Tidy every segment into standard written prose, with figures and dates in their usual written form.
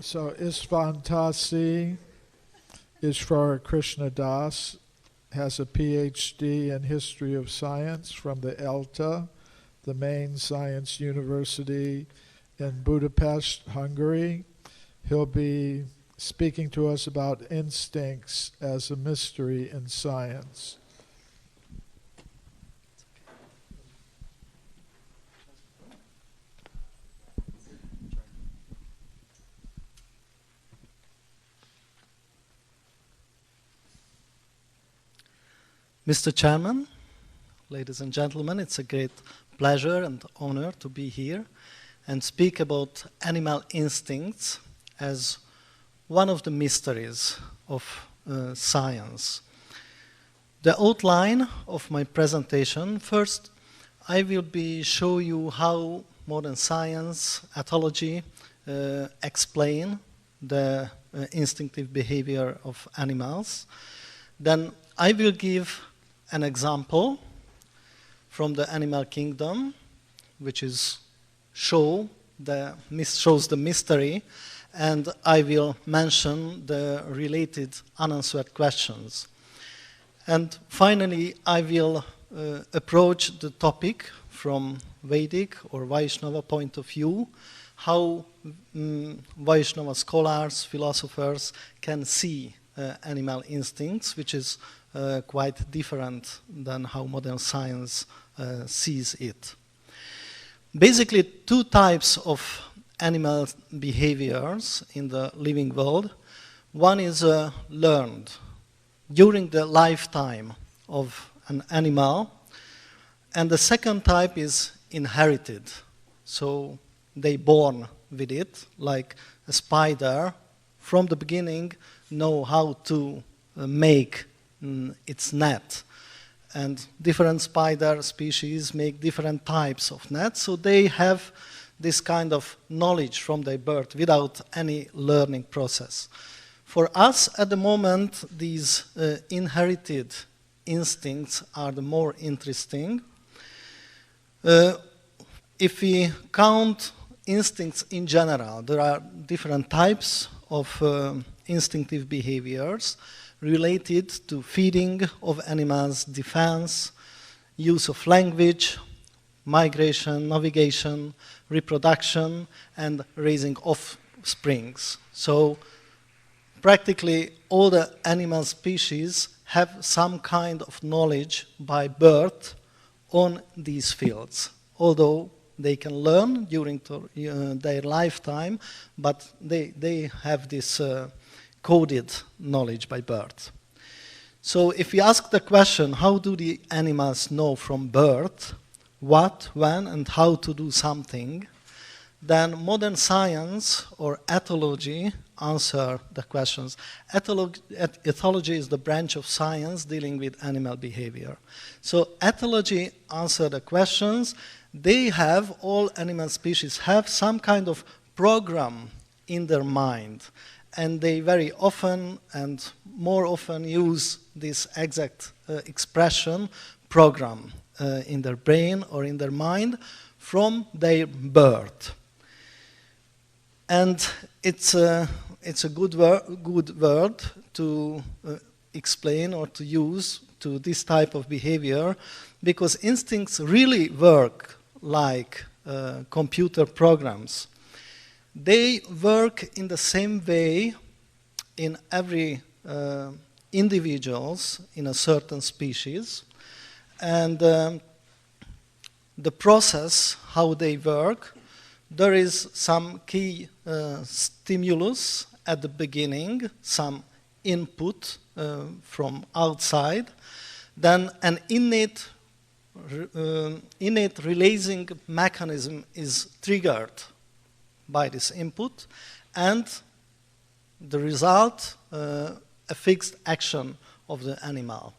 So István Tasi, Ishvara Krishna Das, has a PhD in history of science from the ELTE, the main science university in Budapest, Hungary. He'll be speaking to us about instincts as a mystery in science. Mr. Chairman, ladies and gentlemen, it's a great pleasure and honor to be here and speak about animal instincts as one of the mysteries of science. The outline of my presentation: first, I will show you how modern science, ethology, explain the instinctive behavior of animals. Then I will give an example from the animal kingdom, which shows the mystery, and I will mention the related unanswered questions. And finally, I will approach the topic from Vedic or Vaishnava point of view, how Vaishnava scholars, philosophers can see animal instincts, which is quite different than how modern science sees it. Basically, two types of animal behaviors in the living world. One is learned during the lifetime of an animal, and the second type is inherited. So they born with it, like a spider from the beginning know how to make its net. And different spider species make different types of nets, so they have this kind of knowledge from their birth without any learning process. For us, at the moment, these inherited instincts are the more interesting. If we count instincts in general, there are different types of instinctive behaviors related to feeding of animals, defense, use of language, migration, navigation, reproduction, and raising offsprings. So practically all the animal species have some kind of knowledge by birth on these fields, although they can learn during their lifetime, but they have this coded knowledge by birth. So if we ask the question, how do the animals know from birth what, when, and how to do something, then modern science or ethology answer the questions. Ethology is the branch of science dealing with animal behavior. So ethology answer the questions. All animal species have some kind of program in their mind, and they very often and more often use this exact expression, program, in their brain or in their mind from their birth. And it's a good word to explain or to use to this type of behavior, because instincts really work like computer programs. They work in the same way in every individuals in a certain species, and the process, how they work, there is some key stimulus at the beginning, some input from outside, then an innate releasing mechanism is triggered by this input, and the result, a fixed action of the animal.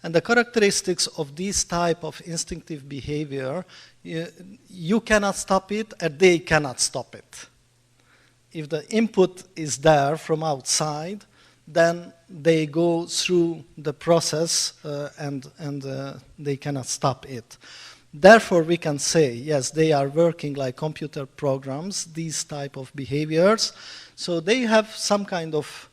And the characteristics of this type of instinctive behavior, you cannot stop it, and they cannot stop it. If the input is there from outside, then they go through the process and they cannot stop it. Therefore, we can say, yes, they are working like computer programs, these type of behaviors. So they have some kind of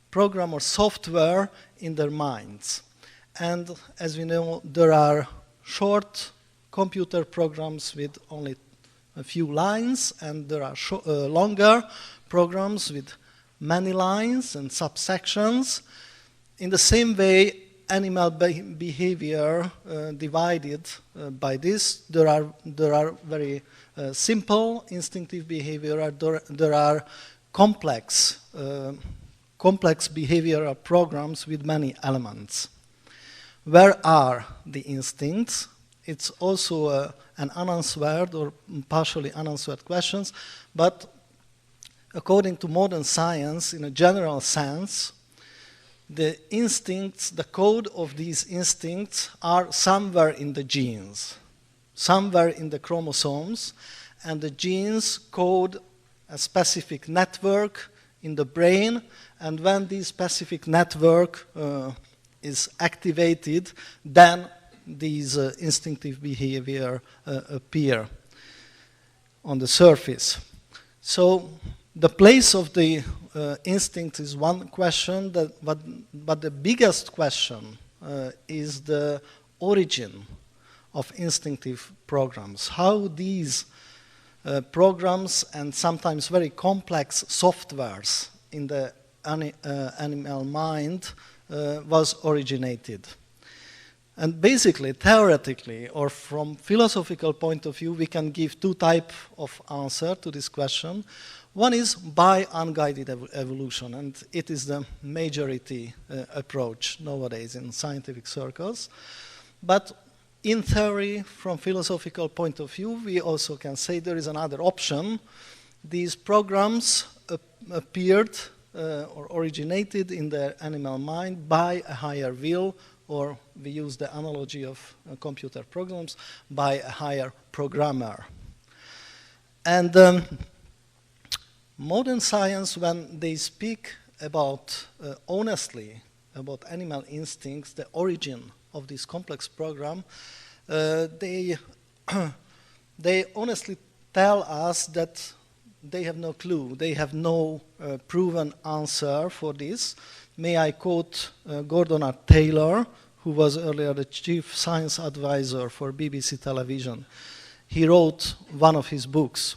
program or software in their minds. And as we know, there are short computer programs with only a few lines, and there are longer programs with many lines and subsections. In the same way, animal behavior divided by this. There are very simple instinctive behavior. There are complex behavioral programs with many elements. Where are the instincts? It's also an unanswered or partially unanswered questions, but according to modern science, in a general sense, the instincts, the code of these instincts are somewhere in the genes, somewhere in the chromosomes, and the genes code a specific network in the brain, and when this specific network is activated, then these instinctive behavior appear on the surface. So the place of the instinct is one question, but the biggest question is the origin of instinctive programs. How these programs and sometimes very complex softwares in the animal mind was originated. And basically, theoretically, or from philosophical point of view, we can give two types of answer to this question. One is by unguided evolution, and it is the majority approach nowadays in scientific circles. But in theory, from philosophical point of view, we also can say there is another option. These programs appeared or originated in the animal mind by a higher will, or we use the analogy of computer programs, by a higher programmer. And modern science, when they speak about honestly about animal instincts, the origin of this complex program, they honestly tell us that they have no clue, they have no proven answer for this. May I quote Gordon R. Taylor, who was earlier the chief science advisor for BBC television. He wrote one of his books.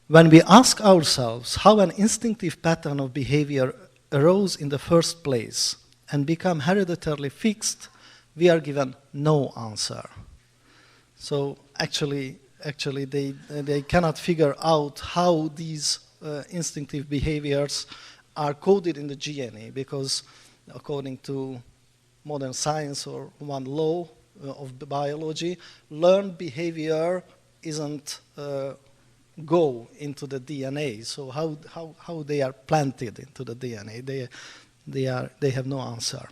When we ask ourselves how an instinctive pattern of behavior arose in the first place and become hereditarily fixed, we are given no answer. So actually they cannot figure out how these instinctive behaviors are coded in the DNA, because according to modern science or one law of the biology, learned behavior isn't go into the DNA. So how they are planted into the DNA, they have no answer.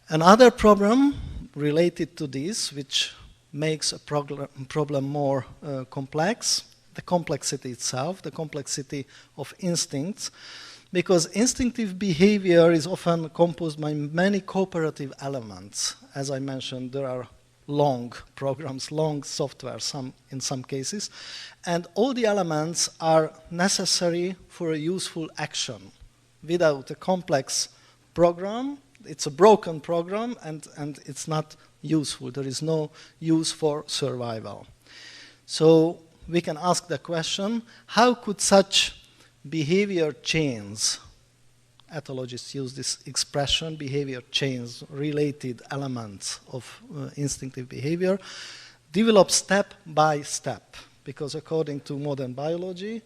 Another problem related to this, which makes a problem more complex, the complexity itself, the complexity of instincts, because instinctive behavior is often composed by many cooperative elements. As I mentioned, there are long programs, long software in some cases, and all the elements are necessary for a useful action. Without a complex program, it's a broken program, and it's not useful. There is no use for survival. So we can ask the question, how could such behavior chains, ethologists use this expression, behavior chains, related elements of instinctive behavior, develop step by step? Because according to modern biology,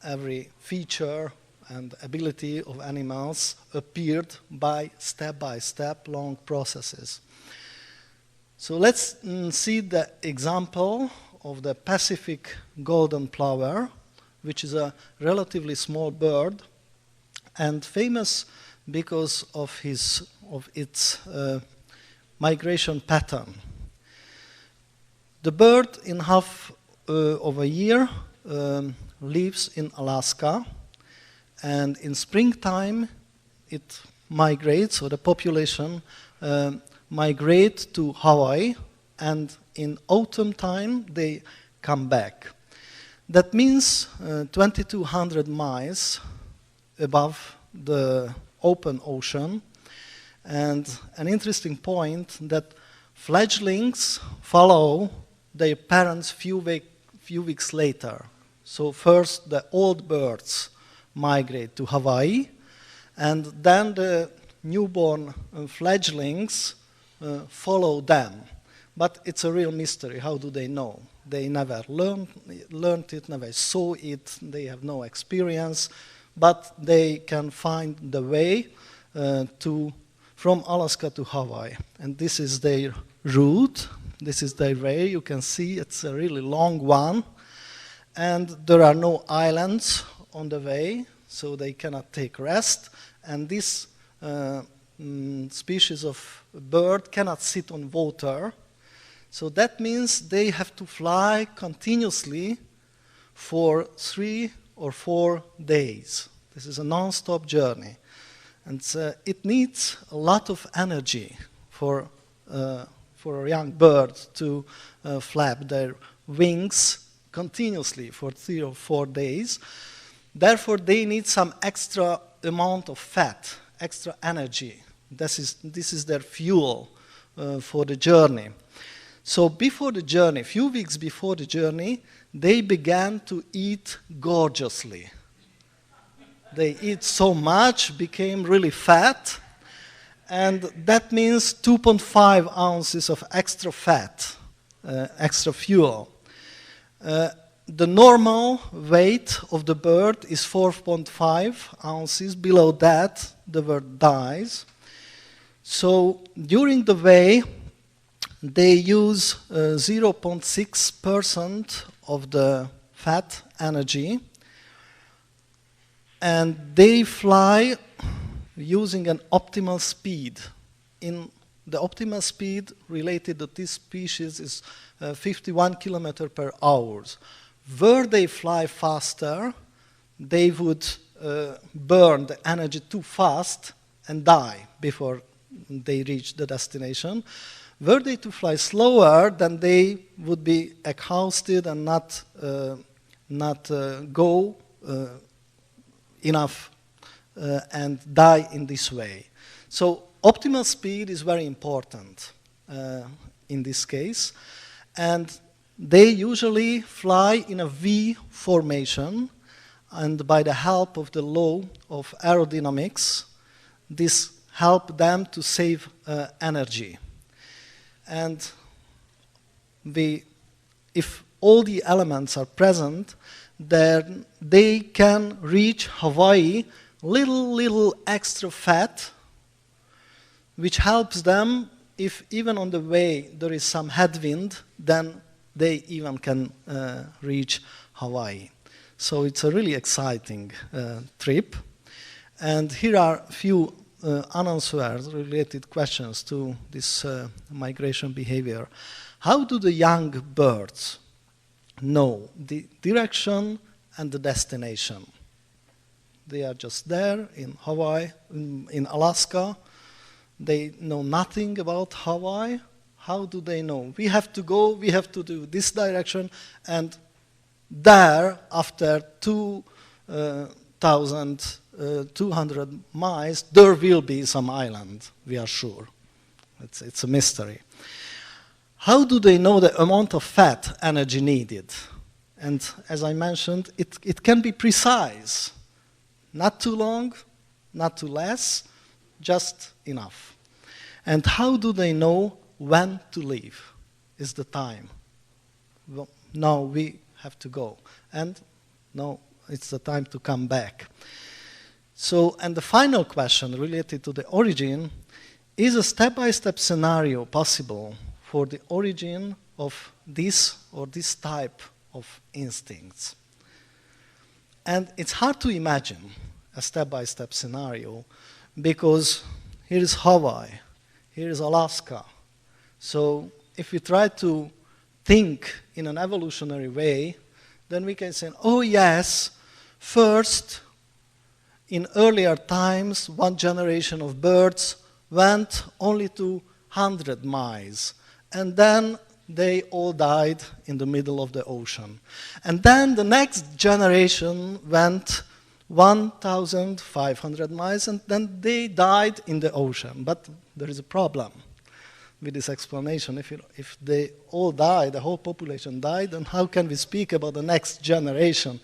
every feature and ability of animals appeared by step long processes. So let's see the example of the Pacific golden plover, which is a relatively small bird and famous because of its migration pattern. The bird in half of a year lives in Alaska, and in springtime it migrates, or the population migrate to Hawaii, and in autumn time they come back. That means 2,200 miles above the open ocean. And an interesting point that fledglings follow their parents few weeks later. So first the old birds migrate to Hawaii, and then the newborn fledglings follow them. But it's a real mystery. How do they know? They never learned it, never saw it, they have no experience, but they can find the way from Alaska to Hawaii. And this is their route, this is their way. You can see it's a really long one. And there are no islands on the way, so they cannot take rest. And this species of bird cannot sit on water. So that means they have to fly continuously for 3 or 4 days. This is a non-stop journey. And it needs a lot of energy for a young bird to flap their wings continuously for 3 or 4 days. Therefore, they need some extra amount of fat, extra energy. This is their fuel for the journey. So before the journey, a few weeks before the journey, they began to eat gorgeously. They eat so much, became really fat, and that means 2.5 ounces of extra fat, extra fuel. The normal weight of the bird is 4.5 ounces. Below that, the bird dies. So during the way, they use 0.6% of the fat energy, and they fly using an optimal speed. The optimal speed related to this species is 51 kilometers per hour. Where they fly faster, they would burn the energy too fast and die before they reach the destination. Were they to fly slower, then they would be exhausted and not go enough and die in this way. So optimal speed is very important in this case. And they usually fly in a V formation, and by the help of the law of aerodynamics, this helps them to save energy. And if all the elements are present, then they can reach Hawaii little extra fat, which helps them. If even on the way there is some headwind, then they even can reach Hawaii. So it's a really exciting trip. And here are a few unanswered related questions to this migration behavior. How do the young birds know the direction and the destination? They are just there in Hawaii, in Alaska. They know nothing about Hawaii. How do they know? We have to go, we have to do this direction, and there, after 2,200 miles, there will be some island, we are sure. It's a mystery. How do they know the amount of fat energy needed? And as I mentioned, it can be precise. Not too long, not too less, just enough. And how do they know when to leave? Is the time. Well, now we have to go. And no, it's the time to come back. So, and the final question related to the origin, is a step-by-step scenario possible for the origin of this or this type of instincts? And it's hard to imagine a step-by-step scenario because here is Hawaii, here is Alaska. So if we try to think in an evolutionary way, then we can say, oh yes, first, in earlier times, one generation of birds went only to 100 miles. And then they all died in the middle of the ocean. And then the next generation went 1,500 miles, and then they died in the ocean. But there is a problem with this explanation. If they all died, the whole population died, then how can we speak about the next generation?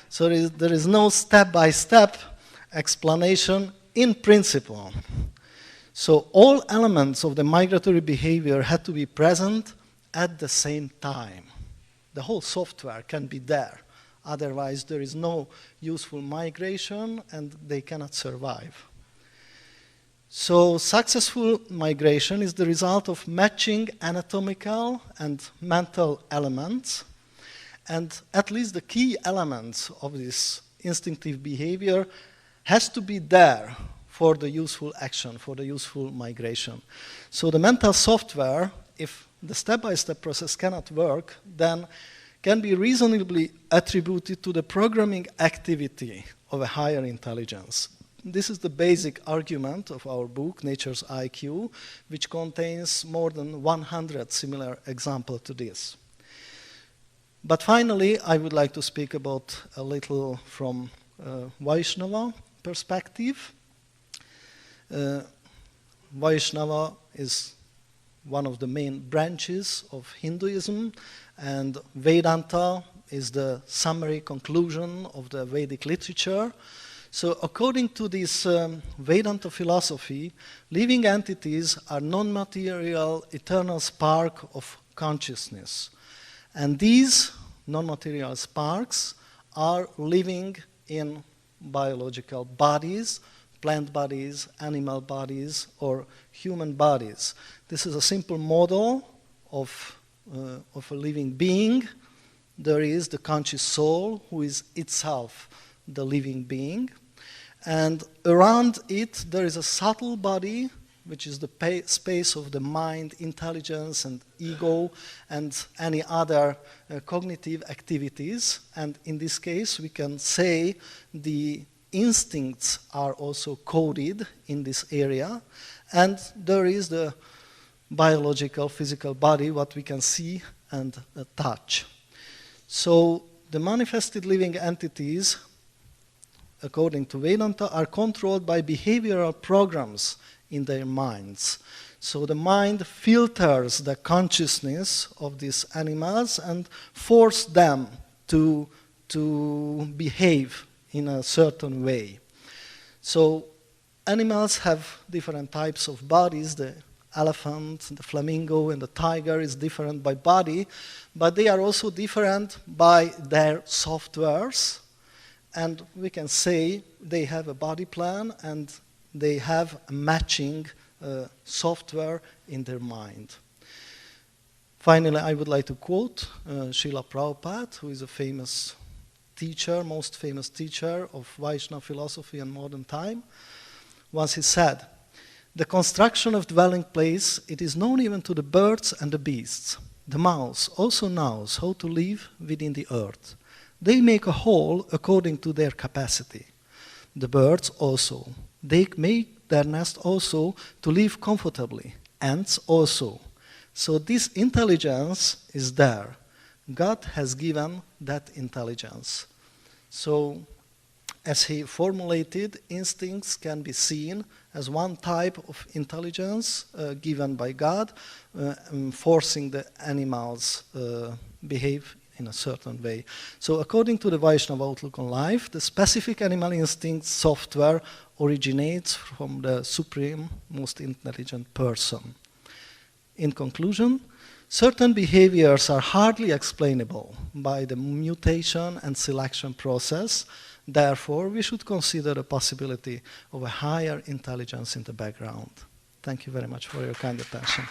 So there is no step-by-step explanation in principle. So all elements of the migratory behavior had to be present at the same time. The whole software can be there. Otherwise, there is no useful migration, and they cannot survive. So successful migration is the result of matching anatomical and mental elements, and at least the key elements of this instinctive behavior has to be there for the useful action, for the useful migration. So the mental software, if the step-by-step process cannot work, then can be reasonably attributed to the programming activity of a higher intelligence. This is the basic argument of our book, Nature's IQ, which contains more than 100 similar examples to this. But finally, I would like to speak about a little from Vaishnava perspective. Vaishnava is one of the main branches of Hinduism, and Vedanta is the summary conclusion of the Vedic literature. So according to this Vedanta philosophy, living entities are non-material, eternal spark of consciousness. And these non-material sparks are living in biological bodies, plant bodies, animal bodies, or human bodies. This is a simple model of a living being. There is the conscious soul, who is itself the living being. And around it, there is a subtle body, which is the space of the mind, intelligence, and ego, and any other cognitive activities. And in this case, we can say the instincts are also coded in this area. And there is the biological, physical body, what we can see and touch. So the manifested living entities, according to Vedanta, are controlled by behavioral programs in their minds. So the mind filters the consciousness of these animals and forces them to behave in a certain way. So animals have different types of bodies. The elephant, the flamingo, and the tiger is different by body, but they are also different by their softwares. And we can say they have a body plan and they have a matching software in their mind. Finally, I would like to quote Srila Prabhupada, who is a famous teacher, most famous teacher of Vaishnava philosophy in modern time. Once he said, "The construction of dwelling place, it is known even to the birds and the beasts. The mouse also knows how to live within the earth. They make a hole according to their capacity. The birds also. They make their nest also to live comfortably. Ants also. So this intelligence is there. God has given that intelligence." So, as he formulated, instincts can be seen as one type of intelligence given by God, forcing the animals behave in a certain way. So according to the Vaishnava outlook on life, the specific animal instinct software originates from the supreme, most intelligent person. In conclusion, certain behaviors are hardly explainable by the mutation and selection process. Therefore, we should consider the possibility of a higher intelligence in the background. Thank you very much for your kind attention.